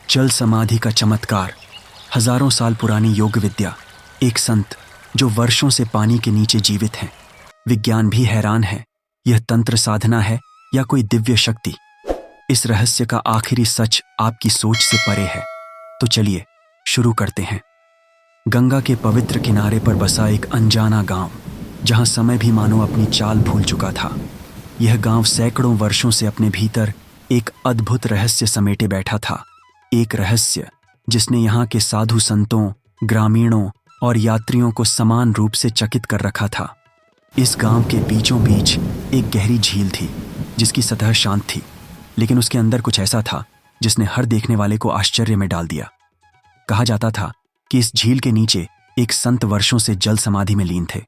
जल समाधि का चमत्कार, हजारों साल पुरानी योग विद्या, एक संत जो वर्षों से पानी के नीचे जीवित हैं। विज्ञान भी हैरान है, यह तंत्र साधना है या कोई दिव्य शक्ति। इस रहस्य का आखिरी सच आपकी सोच से परे है। तो चलिए शुरू करते हैं। गंगा के पवित्र किनारे पर बसा एक अनजाना गांव, जहां समय भी मानो अपनी चाल भूल चुका था। यह गांव सैकड़ों वर्षों से अपने भीतर एक अद्भुत रहस्य समेटे बैठा था। एक रहस्य जिसने यहाँ के साधु संतों, ग्रामीणों और यात्रियों को समान रूप से चकित कर रखा था। इस गांव के बीचों बीच एक गहरी झील थी, जिसकी सतह शांत थी, लेकिन उसके अंदर कुछ ऐसा था जिसने हर देखने वाले को आश्चर्य में डाल दिया। कहा जाता था कि इस झील के नीचे एक संत वर्षों से जल समाधि में लीन थे।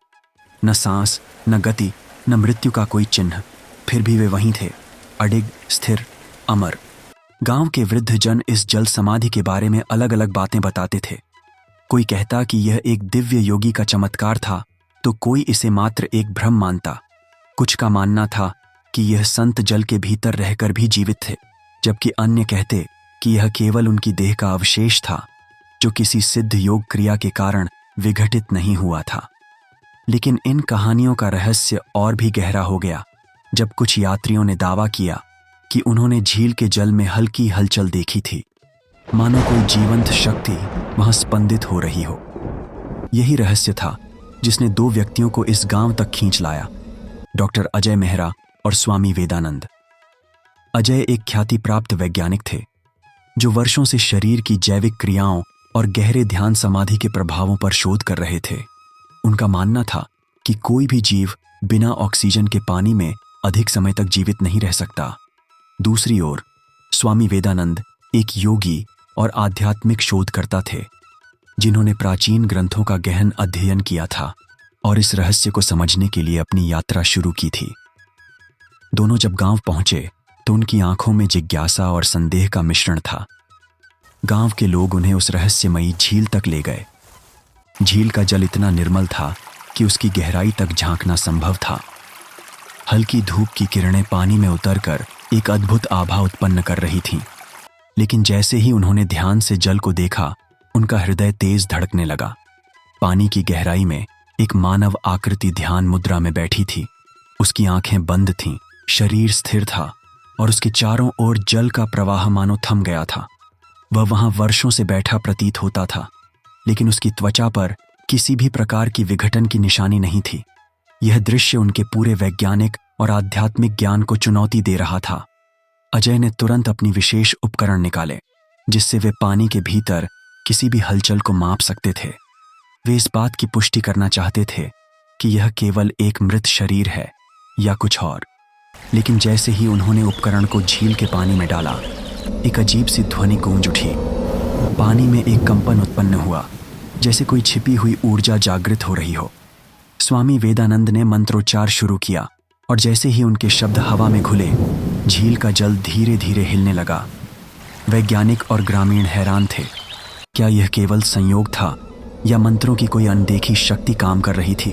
न सांस, न गति, न मृत्यु का कोई चिन्ह, फिर भी वे वहीं थे, अडिग, स्थिर, अमर। गांव के वृद्ध जन इस जल समाधि के बारे में अलग अलग बातें बताते थे। कोई कहता कि यह एक दिव्य योगी का चमत्कार था, तो कोई इसे मात्र एक भ्रम मानता। कुछ का मानना था कि यह संत जल के भीतर रहकर भी जीवित थे, जबकि अन्य कहते कि यह केवल उनकी देह का अवशेष था, जो किसी सिद्ध योग क्रिया के कारण विघटित नहीं हुआ था। लेकिन इन कहानियों का रहस्य और भी गहरा हो गया जब कुछ यात्रियों ने दावा किया कि उन्होंने झील के जल में हल्की हलचल देखी थी, मानो कोई जीवंत शक्ति वहां स्पंदित हो रही हो। यही रहस्य था जिसने दो व्यक्तियों को इस गांव तक खींच लाया, डॉक्टर अजय मेहरा और स्वामी वेदानंद। अजय एक ख्याति प्राप्त वैज्ञानिक थे, जो वर्षों से शरीर की जैविक क्रियाओं और गहरे ध्यान समाधि के प्रभावों पर शोध कर रहे थे। उनका मानना था कि कोई भी जीव बिना ऑक्सीजन के पानी में अधिक समय तक जीवित नहीं रह सकता। दूसरी ओर स्वामी वेदानंद एक योगी और आध्यात्मिक शोधकर्ता थे, जिन्होंने प्राचीन ग्रंथों का गहन अध्ययन किया था और इस रहस्य को समझने के लिए अपनी यात्रा शुरू की थी। दोनों जब गांव पहुंचे तो उनकी आंखों में जिज्ञासा और संदेह का मिश्रण था। गांव के लोग उन्हें उस रहस्यमयी झील तक ले गए। झील का जल इतना निर्मल था कि उसकी गहराई तक झांकना संभव था। हल्की धूप की किरणें पानी में उतरकर एक अद्भुत आभा उत्पन्न कर रही थीं। लेकिन जैसे ही उन्होंने ध्यान से जल को देखा, उनका हृदय तेज धड़कने लगा। पानी की गहराई में एक मानव आकृति ध्यान मुद्रा में बैठी थी। उसकी आंखें बंद थीं, शरीर स्थिर था और उसके चारों ओर जल का प्रवाह मानो थम गया था। वह वहां वर्षों से बैठा प्रतीत होता था, लेकिन उसकी त्वचा पर किसी भी प्रकार की विघटन की निशानी नहीं थी। यह दृश्य उनके पूरे वैज्ञानिक और आध्यात्मिक ज्ञान को चुनौती दे रहा था। अजय ने तुरंत अपनी विशेष उपकरण निकाले, जिससे वे पानी के भीतर किसी भी हलचल को माप सकते थे। वे इस बात की पुष्टि करना चाहते थे कि यह केवल एक मृत शरीर है या कुछ और। लेकिन जैसे ही उन्होंने उपकरण को झील के पानी में डाला, एक अजीब सी ध्वनि गूंज उठी। पानी में एक कंपन उत्पन्न हुआ, जैसे कोई छिपी हुई ऊर्जा जागृत हो रही हो। स्वामी वेदानंद ने मंत्रोच्चार शुरू किया और जैसे ही उनके शब्द हवा में घुले, झील का जल धीरे धीरे हिलने लगा। वैज्ञानिक और ग्रामीण हैरान थे। क्या यह केवल संयोग था या मंत्रों की कोई अनदेखी शक्ति काम कर रही थी?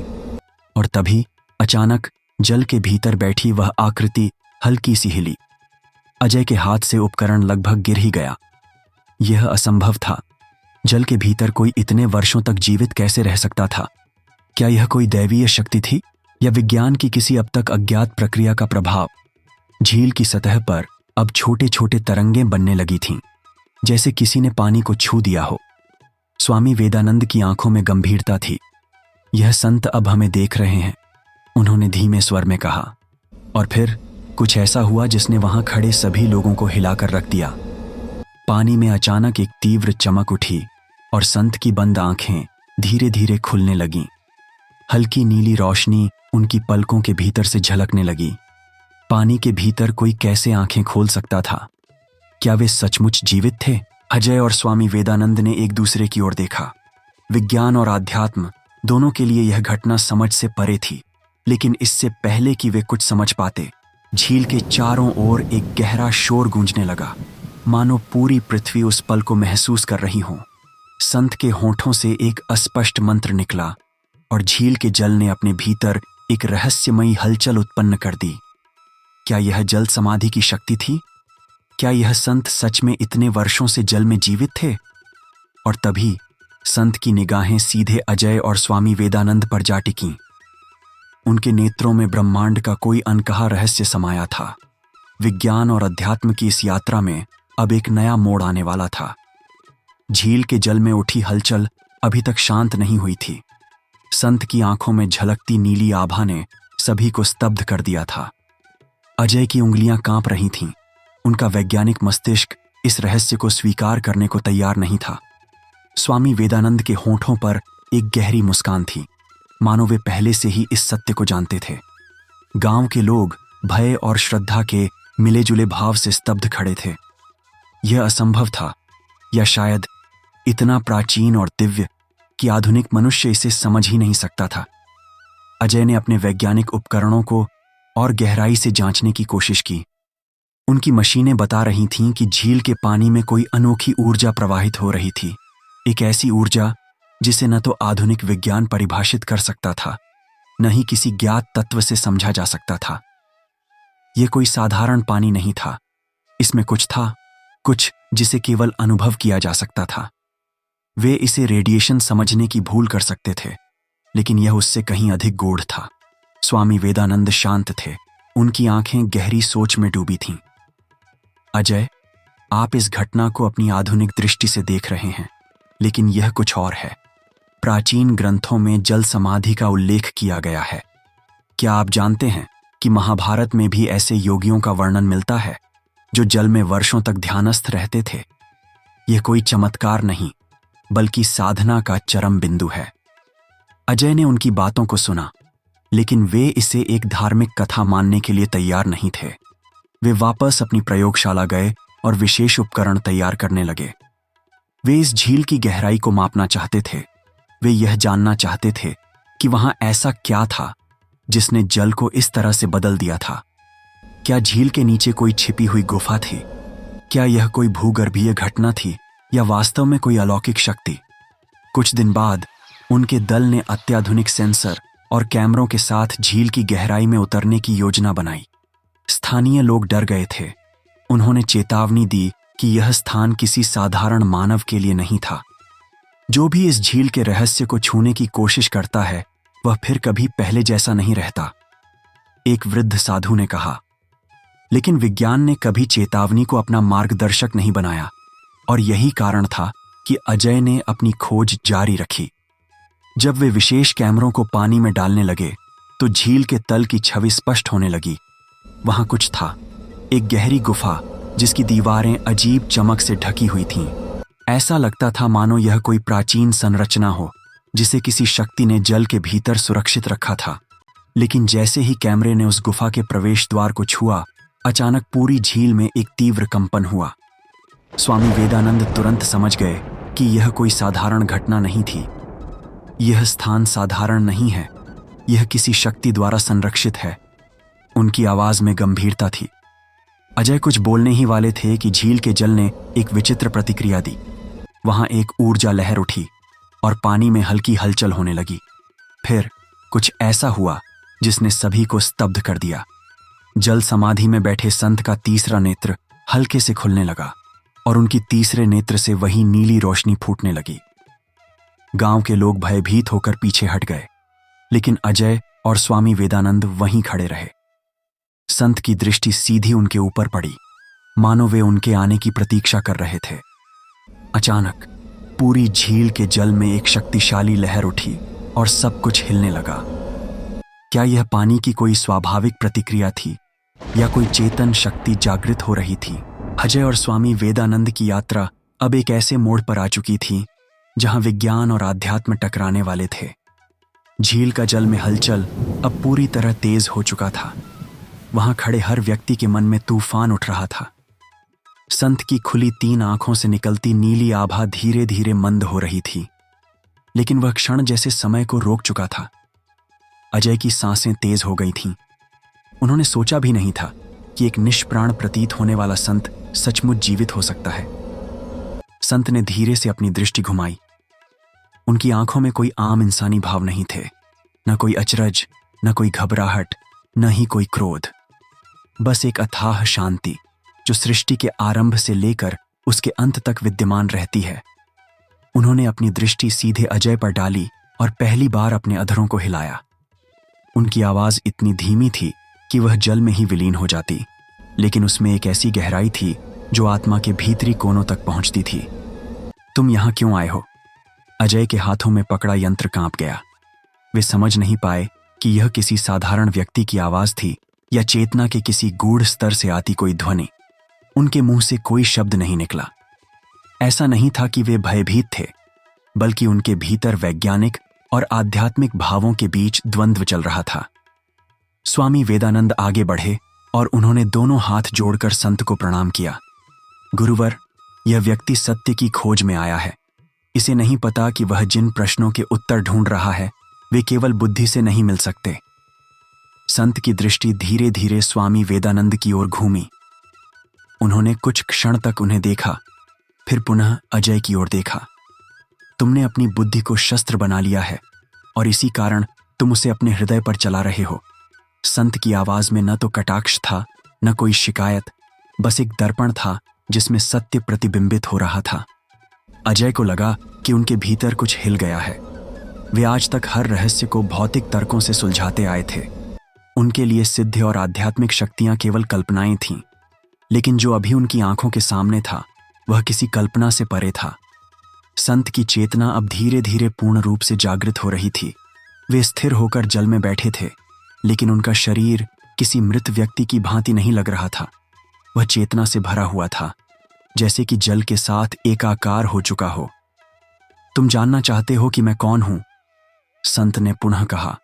और तभी अचानक जल के भीतर बैठी वह आकृति हल्की सी हिली। अजय के हाथ से उपकरण लगभग गिर ही गया। यह असंभव था। जल के भीतर कोई इतने वर्षों तक जीवित कैसे रह सकता था? क्या यह कोई दैवीय शक्ति थी या विज्ञान की किसी अब तक अज्ञात प्रक्रिया का प्रभाव? झील की सतह पर अब छोटे छोटे तरंगें बनने लगी थीं, जैसे किसी ने पानी को छू दिया हो। स्वामी वेदानंद की आंखों में गंभीरता थी। यह संत अब हमें देख रहे हैं, उन्होंने धीमे स्वर में कहा। और फिर कुछ ऐसा हुआ जिसने वहां खड़े सभी लोगों को हिलाकर रख दिया। पानी में अचानक एक तीव्र चमक उठी और संत की बंद आंखें धीरे धीरे खुलने लगीं। हल्की नीली रोशनी उनकी पलकों के भीतर से झलकने लगी। पानी के भीतर कोई कैसे आंखें खोल सकता था? क्या वे सचमुच जीवित थे? अजय और स्वामी वेदानंद ने एक दूसरे की ओर देखा। विज्ञान और आध्यात्म दोनों के लिए यह घटना समझ से परे थी, लेकिन इससे पहले कि वे कुछ समझ पाते, झील के चारों ओर एक गहरा शोर गूंजने लगा, मानो पूरी पृथ्वी उस पल को महसूस कर रही हो। संत के होठों से एक अस्पष्ट मंत्र निकला और झील के जल ने अपने भीतर एक रहस्यमयी हलचल उत्पन्न कर दी। क्या यह जल समाधि की शक्ति थी क्या यह संत सच में इतने वर्षों से जल में जीवित थे? और तभी संत की निगाहें सीधे अजय और स्वामी वेदानंद पर जा टिकीं। उनके नेत्रों में ब्रह्मांड का कोई अनकहा रहस्य समाया था। विज्ञान और अध्यात्म की इस यात्रा में अब एक नया मोड़ आने वाला था। झील के जल में उठी हलचल अभी तक शांत नहीं हुई थी। संत की आंखों में झलकती नीली आभा ने सभी को स्तब्ध कर दिया था। अजय की उंगलियां कांप रही थीं। उनका वैज्ञानिक मस्तिष्क इस रहस्य को स्वीकार करने को तैयार नहीं था। स्वामी वेदानंद के होंठों पर एक गहरी मुस्कान थी, मानो वे पहले से ही इस सत्य को जानते थे। गांव के लोग भय और श्रद्धा के मिले जुले भाव से स्तब्ध खड़े थे। यह असंभव था, या शायद इतना प्राचीन और दिव्य कि आधुनिक मनुष्य इसे समझ ही नहीं सकता था। अजय ने अपने वैज्ञानिक उपकरणों को और गहराई से जांचने की कोशिश की। उनकी मशीनें बता रही थीं कि झील के पानी में कोई अनोखी ऊर्जा प्रवाहित हो रही थी, एक ऐसी ऊर्जा जिसे न तो आधुनिक विज्ञान परिभाषित कर सकता था, न ही किसी ज्ञात तत्व से समझा जा सकता था। यह कोई साधारण पानी नहीं था, इसमें कुछ था, कुछ जिसे केवल अनुभव किया जा सकता था। वे इसे रेडिएशन समझने की भूल कर सकते थे, लेकिन यह उससे कहीं अधिक गूढ़ था। स्वामी वेदानंद शांत थे, उनकी आंखें गहरी सोच में डूबी थीं। अजय, आप इस घटना को अपनी आधुनिक दृष्टि से देख रहे हैं, लेकिन यह कुछ और है। प्राचीन ग्रंथों में जल समाधि का उल्लेख किया गया है। क्या आप जानते हैं कि महाभारत में भी ऐसे योगियों का वर्णन मिलता है जो जल में वर्षों तक ध्यानस्थ रहते थे? यह कोई चमत्कार नहीं, बल्कि साधना का चरम बिंदु है। अजय ने उनकी बातों को सुना, लेकिन वे इसे एक धार्मिक कथा मानने के लिए तैयार नहीं थे। वे वापस अपनी प्रयोगशाला गए और विशेष उपकरण तैयार करने लगे। वे इस झील की गहराई को मापना चाहते थे। वे यह जानना चाहते थे कि वहां ऐसा क्या था जिसने जल को इस तरह से बदल दिया था। क्या झील के नीचे कोई छिपी हुई गुफा थी? क्या यह कोई भूगर्भीय घटना थी या वास्तव में कोई अलौकिक शक्ति? कुछ दिन बाद उनके दल ने अत्याधुनिक सेंसर और कैमरों के साथ झील की गहराई में उतरने की योजना बनाई। स्थानीय लोग डर गए थे। उन्होंने चेतावनी दी कि यह स्थान किसी साधारण मानव के लिए नहीं था। जो भी इस झील के रहस्य को छूने की कोशिश करता है, वह फिर कभी पहले जैसा नहीं रहता, एक वृद्ध साधु ने कहा। लेकिन विज्ञान ने कभी चेतावनी को अपना मार्गदर्शक नहीं बनाया, और यही कारण था कि अजय ने अपनी खोज जारी रखी। जब वे विशेष कैमरों को पानी में डालने लगे, तो झील के तल की छवि स्पष्ट होने लगी। वहां कुछ था, एक गहरी गुफा जिसकी दीवारें अजीब चमक से ढकी हुई थीं। ऐसा लगता था मानो यह कोई प्राचीन संरचना हो जिसे किसी शक्ति ने जल के भीतर सुरक्षित रखा था। लेकिन जैसे ही कैमरे ने उस गुफा के प्रवेश द्वार को छुआ, अचानक पूरी झील में एक तीव्र कंपन हुआ। स्वामी वेदानंद तुरंत समझ गए कि यह कोई साधारण घटना नहीं थी। यह स्थान साधारण नहीं है, यह किसी शक्ति द्वारा संरक्षित है। उनकी आवाज में गंभीरता थी। अजय कुछ बोलने ही वाले थे कि झील के जल ने एक विचित्र प्रतिक्रिया दी। वहां एक ऊर्जा लहर उठी और पानी में हल्की हलचल होने लगी। फिर कुछ ऐसा हुआ जिसने सभी को स्तब्ध कर दिया। जल समाधि में बैठे संत का तीसरा नेत्र हल्के से खुलने लगा और उनकी तीसरे नेत्र से वही नीली रोशनी फूटने लगी। गांव के लोग भयभीत होकर पीछे हट गए, लेकिन अजय और स्वामी वेदानंद वहीं खड़े रहे। संत की दृष्टि सीधी उनके ऊपर पड़ी, मानो वे उनके आने की प्रतीक्षा कर रहे थे। अचानक पूरी झील के जल में एक शक्तिशाली लहर उठी और सब कुछ हिलने लगा। क्या यह पानी की कोई स्वाभाविक प्रतिक्रिया थी या कोई चेतन शक्ति जागृत हो रही थी? अजय और स्वामी वेदानंद की यात्रा अब एक ऐसे मोड़ पर आ चुकी थी जहां विज्ञान और आध्यात्म टकराने वाले थे। झील का जल में हलचल अब पूरी तरह तेज हो चुका था। वहां खड़े हर व्यक्ति के मन में तूफान उठ रहा था। संत की खुली 3 आंखों से निकलती नीली आभा धीरे धीरे मंद हो रही थी, लेकिन वह क्षण जैसे समय को रोक चुका था। अजय की सांसें तेज हो गई थीं। उन्होंने सोचा भी नहीं था कि एक निष्प्राण प्रतीत होने वाला संत सचमुच जीवित हो सकता है। संत ने धीरे से अपनी दृष्टि घुमाई। उनकी आंखों में कोई आम इंसानी भाव नहीं थे, न कोई अचरज, न कोई घबराहट, न ही कोई क्रोध। बस एक अथाह शांति, जो सृष्टि के आरंभ से लेकर उसके अंत तक विद्यमान रहती है। उन्होंने अपनी दृष्टि सीधे अजय पर डाली और पहली बार अपने अधरों को हिलाया। उनकी आवाज इतनी धीमी थी कि वह जल में ही विलीन हो जाती, लेकिन उसमें एक ऐसी गहराई थी जो आत्मा के भीतरी कोनों तक पहुंचती थी। तुम यहां क्यों आए हो? अजय के हाथों में पकड़ा यंत्र कांप गया। वे समझ नहीं पाए कि यह किसी साधारण व्यक्ति की आवाज थी या चेतना के किसी गूढ़ स्तर से आती कोई ध्वनि। उनके मुंह से कोई शब्द नहीं निकला। ऐसा नहीं था कि वे भयभीत थे, बल्कि उनके भीतर वैज्ञानिक और आध्यात्मिक भावों के बीच द्वंद्व चल रहा था। स्वामी वेदानंद आगे बढ़े और उन्होंने दोनों हाथ जोड़कर संत को प्रणाम किया। गुरुवर, यह व्यक्ति सत्य की खोज में आया है। इसे नहीं पता कि वह जिन प्रश्नों के उत्तर ढूंढ रहा है वे केवल बुद्धि से नहीं मिल सकते। संत की दृष्टि धीरे धीरे स्वामी वेदानंद की ओर घूमी। उन्होंने कुछ क्षण तक उन्हें देखा, फिर पुनः अजय की ओर देखा। तुमने अपनी बुद्धि को शस्त्र बना लिया है और इसी कारण तुम उसे अपने हृदय पर चला रहे हो। संत की आवाज में न तो कटाक्ष था, न कोई शिकायत, बस एक दर्पण था जिसमें सत्य प्रतिबिंबित हो रहा था। अजय को लगा कि उनके भीतर कुछ हिल गया है। वे आज तक हर रहस्य को भौतिक तर्कों से सुलझाते आए थे। उनके लिए सिद्ध और आध्यात्मिक शक्तियां केवल कल्पनाएं थीं, लेकिन जो अभी उनकी आंखों के सामने था वह किसी कल्पना से परे था। संत की चेतना अब धीरे धीरे पूर्ण रूप से जागृत हो रही थी। वे स्थिर होकर जल में बैठे थे, लेकिन उनका शरीर किसी मृत व्यक्ति की भांति नहीं लग रहा था। वह चेतना से भरा हुआ था, जैसे कि जल के साथ एकाकार हो चुका हो। तुम जानना चाहते हो कि मैं कौन हूं? संत ने पुनः कहा।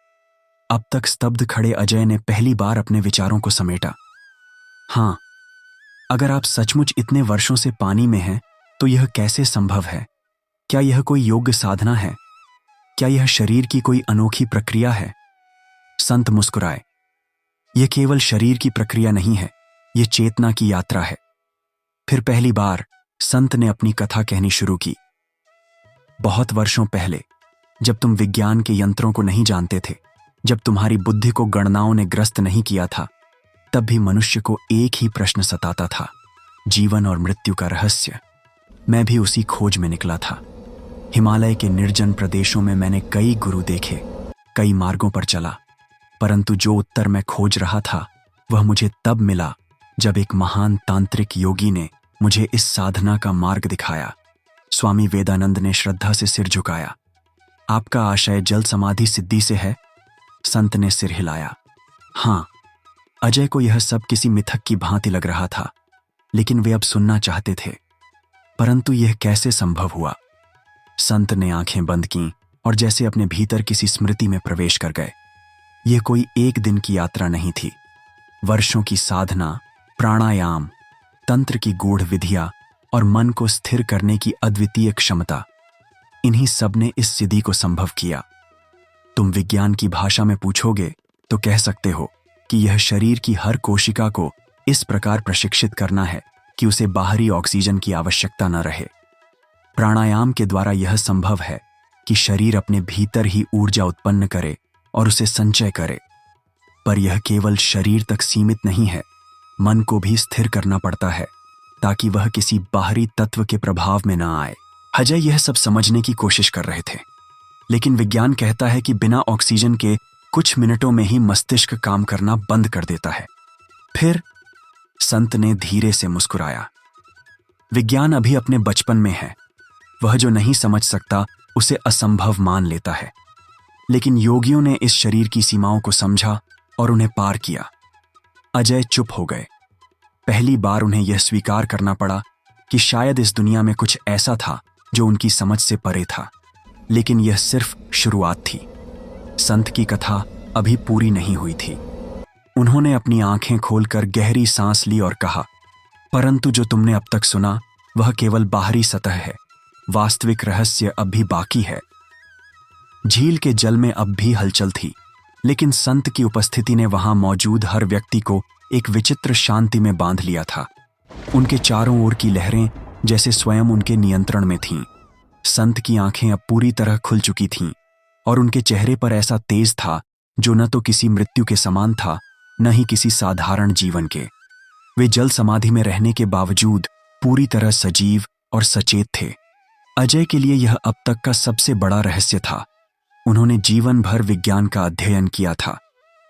अब तक स्तब्ध खड़े अजय ने पहली बार अपने विचारों को समेटा। हां, अगर आप सचमुच इतने वर्षों से पानी में हैं तो यह कैसे संभव है? क्या यह कोई योग्य साधना है? क्या यह शरीर की कोई अनोखी प्रक्रिया है? संत मुस्कुराए। यह केवल शरीर की प्रक्रिया नहीं है, यह चेतना की यात्रा है। फिर पहली बार संत ने अपनी कथा कहनी शुरू की। बहुत वर्षों पहले, जब तुम विज्ञान के यंत्रों को नहीं जानते थे, जब तुम्हारी बुद्धि को गणनाओं ने ग्रस्त नहीं किया था, तब भी मनुष्य को एक ही प्रश्न सताता था, जीवन और मृत्यु का रहस्य। मैं भी उसी खोज में निकला था। हिमालय के निर्जन प्रदेशों में मैंने कई गुरु देखे, कई मार्गों पर चला, परंतु जो उत्तर मैं खोज रहा था वह मुझे तब मिला जब एक महान तांत्रिक योगी ने मुझे इस साधना का मार्ग दिखाया। स्वामी वेदानंद ने श्रद्धा से सिर झुकाया। आपका आशय जल समाधि सिद्धि से है? संत ने सिर हिलाया। हां। अजय को यह सब किसी मिथक की भांति लग रहा था, लेकिन वे अब सुनना चाहते थे। परंतु यह कैसे संभव हुआ? संत ने आंखें बंद कीं और जैसे अपने भीतर किसी स्मृति में प्रवेश कर गए। यह कोई एक दिन की यात्रा नहीं थी। वर्षों की साधना, प्राणायाम, तंत्र की गूढ़ विधियां और मन को स्थिर करने की अद्वितीय क्षमता, इन्हीं सब ने इस सिद्धि को संभव किया। तुम विज्ञान की भाषा में पूछोगे तो कह सकते हो कि यह शरीर की हर कोशिका को इस प्रकार प्रशिक्षित करना है कि उसे बाहरी ऑक्सीजन की आवश्यकता न रहे। प्राणायाम के द्वारा यह संभव है कि शरीर अपने भीतर ही ऊर्जा उत्पन्न करे और उसे संचय करे। पर यह केवल शरीर तक सीमित नहीं है, मन को भी स्थिर करना पड़ता है ताकि वह किसी बाहरी तत्व के प्रभाव में न आए। अजय यह सब समझने की कोशिश कर रहे थे, लेकिन विज्ञान कहता है कि बिना ऑक्सीजन के कुछ मिनटों में ही मस्तिष्क काम करना बंद कर देता है। फिर संत ने धीरे से मुस्कुराया। विज्ञान अभी अपने बचपन में है। वह जो नहीं समझ सकता उसे असंभव मान लेता है, लेकिन योगियों ने इस शरीर की सीमाओं को समझा और उन्हें पार किया। अजय चुप हो गए। पहली बार उन्हें यह स्वीकार करना पड़ा कि शायद इस दुनिया में कुछ ऐसा था जो उनकी समझ से परे था, लेकिन यह सिर्फ शुरुआत थी। संत की कथा अभी पूरी नहीं हुई थी। उन्होंने अपनी आंखें खोलकर गहरी सांस ली और कहा, परंतु जो तुमने अब तक सुना वह केवल बाहरी सतह है। वास्तविक रहस्य अब भी बाकी है। झील के जल में अब भी हलचल थी, लेकिन संत की उपस्थिति ने वहां मौजूद हर व्यक्ति को एक विचित्र शांति में बांध लिया था। उनके चारों ओर की लहरें जैसे स्वयं उनके नियंत्रण में थीं। संत की आंखें अब पूरी तरह खुल चुकी थीं और उनके चेहरे पर ऐसा तेज था जो न तो किसी मृत्यु के समान था, न ही किसी साधारण जीवन के। वे जल समाधि में रहने के बावजूद पूरी तरह सजीव और सचेत थे। अजय के लिए यह अब तक का सबसे बड़ा रहस्य था। उन्होंने जीवन भर विज्ञान का अध्ययन किया था,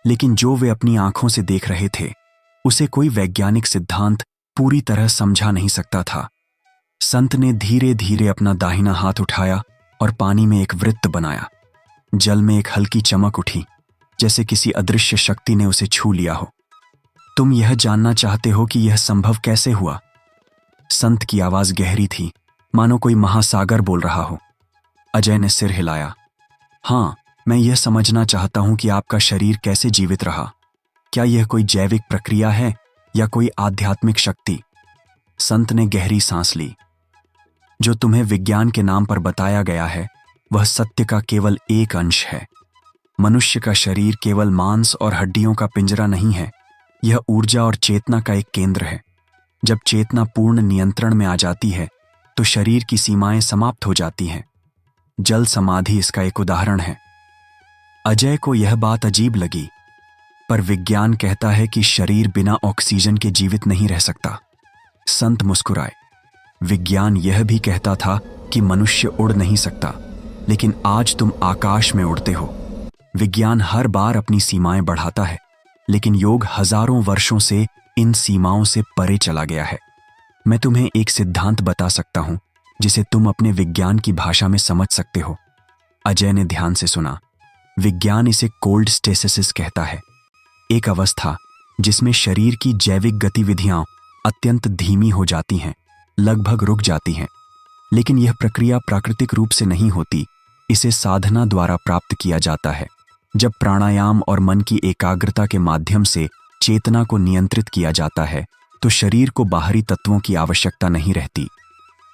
लेकिन जो वे अपनी आंखों से देख रहे थे उसे कोई वैज्ञानिक सिद्धांत पूरी तरह समझा नहीं सकता था। संत ने धीरे धीरे अपना दाहिना हाथ उठाया और पानी में एक वृत्त बनाया। जल में एक हल्की चमक उठी, जैसे किसी अदृश्य शक्ति ने उसे छू लिया हो। तुम यह जानना चाहते हो कि यह संभव कैसे हुआ? संत की आवाज गहरी थी, मानो कोई महासागर बोल रहा हो। अजय ने सिर हिलाया। हाँ, मैं यह समझना चाहता हूं कि आपका शरीर कैसे जीवित रहा। क्या यह कोई जैविक प्रक्रिया है या कोई आध्यात्मिक शक्ति? संत ने गहरी सांस ली। जो तुम्हें विज्ञान के नाम पर बताया गया है वह सत्य का केवल एक अंश है। मनुष्य का शरीर केवल मांस और हड्डियों का पिंजरा नहीं है, यह ऊर्जा और चेतना का एक केंद्र है। जब चेतना पूर्ण नियंत्रण में आ जाती है तो शरीर की सीमाएं समाप्त हो जाती हैं। जल समाधि इसका एक उदाहरण है। अजय को यह बात अजीब लगी, पर विज्ञान कहता है कि शरीर बिना ऑक्सीजन के जीवित नहीं रह सकता। संत मुस्कुराए। विज्ञान यह भी कहता था कि मनुष्य उड़ नहीं सकता, लेकिन आज तुम आकाश में उड़ते हो। विज्ञान हर बार अपनी सीमाएं बढ़ाता है, लेकिन योग हजारों वर्षों से इन सीमाओं से परे चला गया है। मैं तुम्हें एक सिद्धांत बता सकता हूं जिसे तुम अपने विज्ञान की भाषा में समझ सकते हो। अजय ने ध्यान से सुना। विज्ञान इसे कोल्ड स्टेसिस कहता है, एक अवस्था जिसमें शरीर की जैविक गतिविधियां अत्यंत धीमी हो जाती हैं, लगभग रुक जाती हैं। लेकिन यह प्रक्रिया प्राकृतिक रूप से नहीं होती, इसे साधना द्वारा प्राप्त किया जाता है। जब प्राणायाम और मन की एकाग्रता के माध्यम से चेतना को नियंत्रित किया जाता है तो शरीर को बाहरी तत्वों की आवश्यकता नहीं रहती।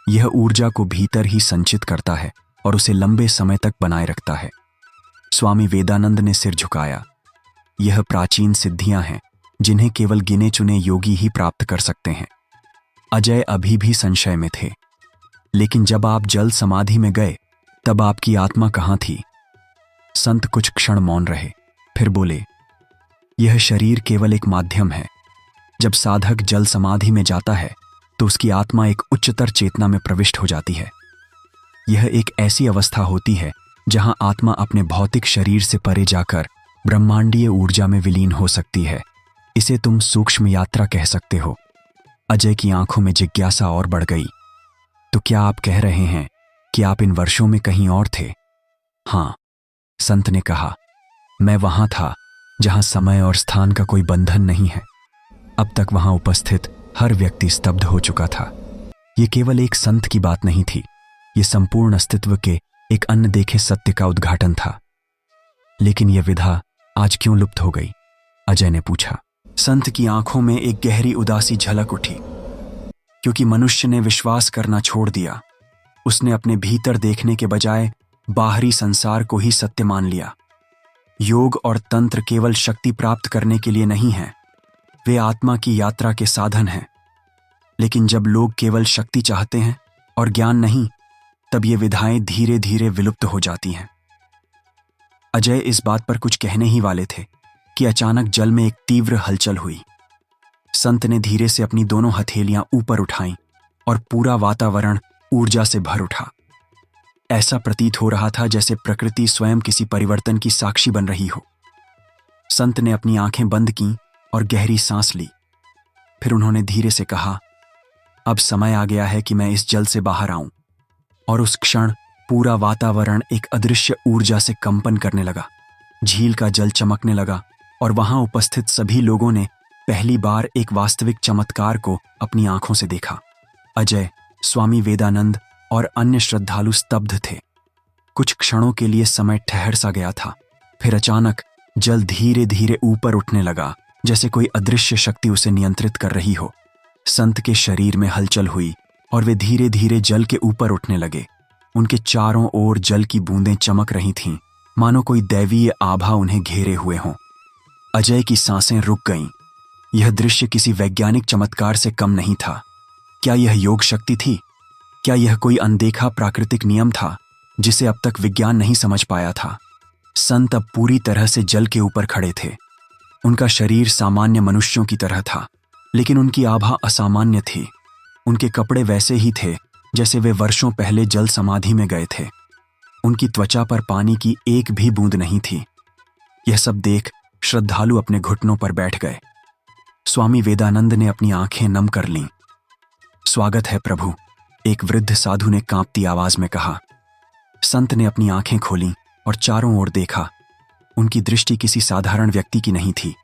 यह ऊर्जा को भीतर ही संचित करता है और उसे लंबे समय तक बनाए रखता है। स्वामी वेदानंद ने सिर झुकाया। यह प्राचीन सिद्धियां हैं जिन्हें केवल गिने चुने योगी ही प्राप्त कर सकते हैं। अजय अभी भी संशय में थे। लेकिन जब आप जल समाधि में गए तब आपकी आत्मा कहां थी? संत कुछ क्षण मौन रहे, फिर बोले, यह शरीर केवल एक माध्यम है। जब साधक जल समाधि में जाता है तो उसकी आत्मा एक उच्चतर चेतना में प्रविष्ट हो जाती है। यह एक ऐसी अवस्था होती है जहां आत्मा अपने भौतिक शरीर से परे जाकर ब्रह्मांडीय ऊर्जा में विलीन हो सकती है। इसे तुम सूक्ष्म यात्रा कह सकते हो। अजय की आंखों में जिज्ञासा और बढ़ गई। तो क्या आप कह रहे हैं कि आप इन वर्षों में कहीं और थे? हाँ, संत ने कहा, मैं वहां था जहां समय और स्थान का कोई बंधन नहीं है। अब तक वहां उपस्थित हर व्यक्ति स्तब्ध हो चुका था। यह केवल एक संत की बात नहीं थी, यह संपूर्ण अस्तित्व के एक अनदेखे सत्य का उद्घाटन था। लेकिन यह विधा आज क्यों लुप्त हो गई? अजय ने पूछा। संत की आंखों में एक गहरी उदासी झलक उठी। क्योंकि मनुष्य ने विश्वास करना छोड़ दिया। उसने अपने भीतर देखने के बजाय बाहरी संसार को ही सत्य मान लिया। योग और तंत्र केवल शक्ति प्राप्त करने के लिए नहीं हैं, वे आत्मा की यात्रा के साधन हैं। लेकिन जब लोग केवल शक्ति चाहते हैं और ज्ञान नहीं, तब ये विधाएं धीरे धीरे विलुप्त हो जाती हैं। अजय इस बात पर कुछ कहने ही वाले थे कि अचानक जल में एक तीव्र हलचल हुई। संत ने धीरे से अपनी दोनों हथेलियां ऊपर उठाईं और पूरा वातावरण ऊर्जा से भर उठा। ऐसा प्रतीत हो रहा था जैसे प्रकृति स्वयं किसी परिवर्तन की साक्षी बन रही हो। संत ने अपनी आंखें बंद कीं और गहरी सांस ली। फिर उन्होंने धीरे से कहा, अब समय आ गया है कि मैं इस जल से बाहर आऊं। और उस क्षण पूरा वातावरण एक अदृश्य ऊर्जा से कंपन करने लगा। झील का जल चमकने लगा और वहां उपस्थित सभी लोगों ने पहली बार एक वास्तविक चमत्कार को अपनी आंखों से देखा। अजय, स्वामी वेदानंद और अन्य श्रद्धालु स्तब्ध थे। कुछ क्षणों के लिए समय ठहर सा गया था। फिर अचानक जल धीरे धीरे ऊपर उठने लगा, जैसे कोई अदृश्य शक्ति उसे नियंत्रित कर रही हो। संत के शरीर में हलचल हुई और वे धीरे धीरे जल के ऊपर उठने लगे। उनके चारों ओर जल की बूंदें चमक रही थीं, मानो कोई दैवीय आभा उन्हें घेरे हुए हों। अजय की सांसें रुक गईं। यह दृश्य किसी वैज्ञानिक चमत्कार से कम नहीं था। क्या यह योग शक्ति थी? क्या यह कोई अनदेखा प्राकृतिक नियम था जिसे अब तक विज्ञान नहीं समझ पाया था? संत अब पूरी तरह से जल के ऊपर खड़े थे। उनका शरीर सामान्य मनुष्यों की तरह था, लेकिन उनकी आभा असामान्य थी। उनके कपड़े वैसे ही थे जैसे वे वर्षों पहले जल समाधि में गए थे। उनकी त्वचा पर पानी की एक भी बूंद नहीं थी। यह सब देख श्रद्धालु अपने घुटनों पर बैठ गए। स्वामी वेदानंद ने अपनी आंखें नम कर लीं। स्वागत है प्रभु, एक वृद्ध साधु ने कांपती आवाज में कहा। संत ने अपनी आंखें खोलीं और चारों ओर देखा। उनकी दृष्टि किसी साधारण व्यक्ति की नहीं थी,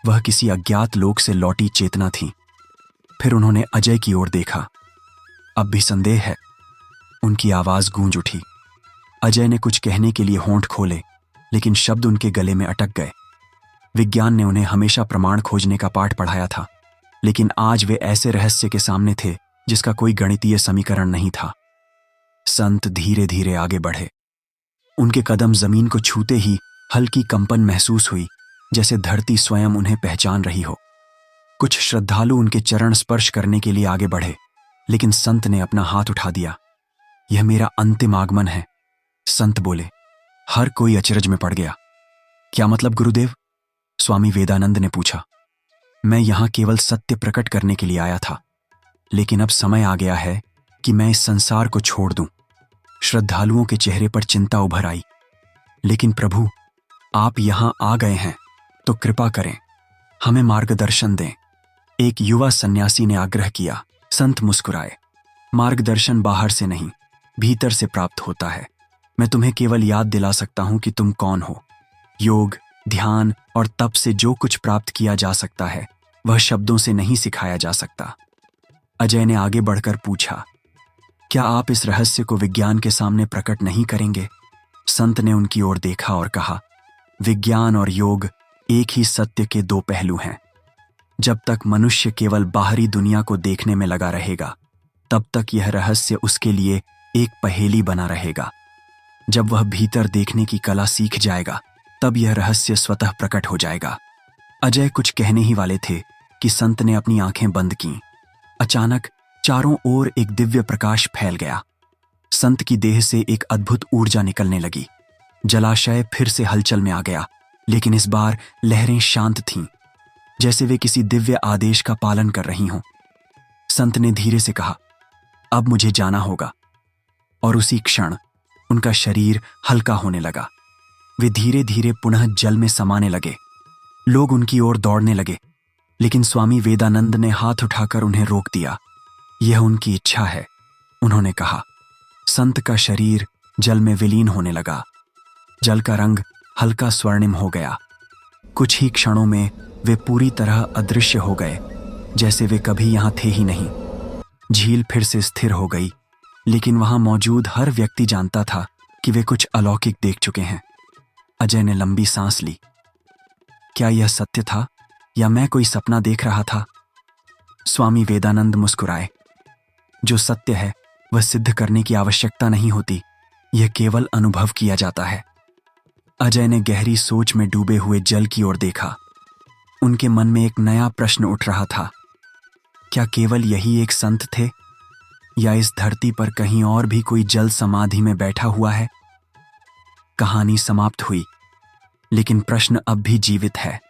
वह किसी अज्ञात लोक से लौटी चेतना थी। फिर उन्होंने अजय की ओर देखा। अब भी संदेह है? उनकी आवाज गूंज उठी। अजय ने कुछ कहने के लिए होंठ खोले, लेकिन शब्द उनके गले में अटक गए। विज्ञान ने उन्हें हमेशा प्रमाण खोजने का पाठ पढ़ाया था, लेकिन आज वे ऐसे रहस्य के सामने थे जिसका कोई गणितीय समीकरण नहीं था। संत धीरे धीरे आगे बढ़े। उनके कदम जमीन को छूते ही हल्की कंपन महसूस हुई, जैसे धरती स्वयं उन्हें पहचान रही हो। कुछ श्रद्धालु उनके चरण स्पर्श करने के लिए आगे बढ़े, लेकिन संत ने अपना हाथ उठा दिया। यह मेरा अंतिम आगमन है, संत बोले। हर कोई अचरज में पड़ गया। क्या मतलब गुरुदेव? स्वामी वेदानंद ने पूछा। मैं यहां केवल सत्य प्रकट करने के लिए आया था, लेकिन अब समय आ गया है कि मैं इस संसार को छोड़ दूं। श्रद्धालुओं के चेहरे पर चिंता उभर आई। लेकिन प्रभु, आप यहां आ गए हैं तो कृपा करें, हमें मार्गदर्शन दें, एक युवा सन्यासी ने आग्रह किया। संत मुस्कुराए। मार्गदर्शन बाहर से नहीं, भीतर से प्राप्त होता है। मैं तुम्हें केवल याद दिला सकता हूं कि तुम कौन हो। योग, ध्यान और तप से जो कुछ प्राप्त किया जा सकता है, वह शब्दों से नहीं सिखाया जा सकता। अजय ने आगे बढ़कर पूछा, क्या आप इस रहस्य को विज्ञान के सामने प्रकट नहीं करेंगे? संत ने उनकी ओर देखा और कहा, विज्ञान और योग एक ही सत्य के दो पहलू हैं। जब तक मनुष्य केवल बाहरी दुनिया को देखने में लगा रहेगा, तब तक यह रहस्य उसके लिए एक पहेली बना रहेगा। जब वह भीतर देखने की कला सीख जाएगा, तब यह रहस्य स्वतः प्रकट हो जाएगा। अजय कुछ कहने ही वाले थे कि संत ने अपनी आंखें बंद कीं। अचानक चारों ओर एक दिव्य प्रकाश फैल गया। संत की देह से एक अद्भुत ऊर्जा निकलने लगी। जलाशय फिर से हलचल में आ गया, लेकिन इस बार लहरें शांत थीं, जैसे वे किसी दिव्य आदेश का पालन कर रही हों। संत ने धीरे से कहा, अब मुझे जाना होगा। और उसी क्षण उनका शरीर हल्का होने लगा। वे धीरे धीरे पुनः जल में समाने लगे। लोग उनकी ओर दौड़ने लगे, लेकिन स्वामी वेदानंद ने हाथ उठाकर उन्हें रोक दिया। यह उनकी इच्छा है, उन्होंने कहा। संत का शरीर जल में विलीन होने लगा। जल का रंग हल्का स्वर्णिम हो गया। कुछ ही क्षणों में वे पूरी तरह अदृश्य हो गए, जैसे वे कभी यहां थे ही नहीं। झील फिर से स्थिर हो गई, लेकिन वहां मौजूद हर व्यक्ति जानता था कि वे कुछ अलौकिक देख चुके हैं। अजय ने लंबी सांस ली। क्या यह सत्य था या मैं कोई सपना देख रहा था? स्वामी वेदानंद मुस्कुराए। जो सत्य है वह सिद्ध करने की आवश्यकता नहीं होती, यह केवल अनुभव किया जाता है। अजय ने गहरी सोच में डूबे हुए जल की ओर देखा। उनके मन में एक नया प्रश्न उठ रहा था। क्या केवल यही एक संत थे, या इस धरती पर कहीं और भी कोई जल समाधि में बैठा हुआ है? कहानी समाप्त हुई, लेकिन प्रश्न अब भी जीवित है।